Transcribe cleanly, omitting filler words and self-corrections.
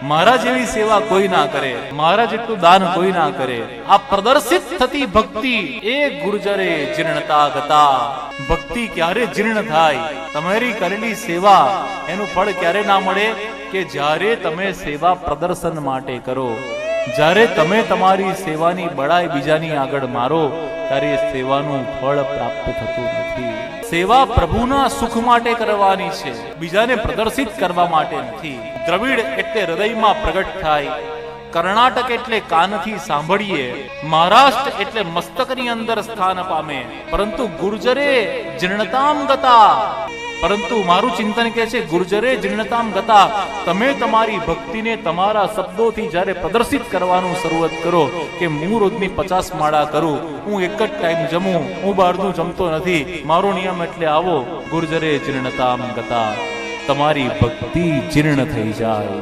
મારા જેવી સેવા કોઈ ના કરે, મારા જેટલું દાન કોઈ ના કરે. આ પ્રદર્શિત થતી ભક્તિ એ ગુર્જરે જીર્ણતા ગતા. ભક્તિ ક્યારે જીર્ણ થાય? તમારી કરેલી સેવા એનું ફળ ક્યારે ના મળે? કે જ્યારે તમે સેવા પ્રદર્શન માટે કરો, જ્યારે તમે તમારી સેવાની બડાઈ બીજાની આગળ મારો, ત્યારે સેવાનું ફળ પ્રાપ્ત થતું નથી. સેવા પ્રભુના સુખ માટે કરવાની છે, બીજાને પ્રદર્શિત કરવા માટે નથી. દ્રવિડ એટલે હૃદયમાં પ્રગટ થાય, કર્ણાટક એટલે કાનથી સાંભળીએ, મહારાષ્ટ્ર એટલે મસ્તકની અંદર સ્થાન પામે. પરંતુ ગુર્જરે જીર્ણતામ ગતા, પરંતુ મારું ચિંતન કે છે ગુર્જરે જીર્ણતામ ગતા. તમે તમારી ભક્તિને તમારા શબ્દોથી જ્યારે પ્રદર્શિત કરવાનું શરૂઆત કરો કે હું રોજની 50 માળા કરું, હું એક જ ટાઈમ જમું, હું બહારનું જમતો નથી, મારો નિયમ એટલે આવો, ગુર્જરે જીર્ણતામ ગતા. તમારી ભક્તિ જીર્ણ થઈ જાય.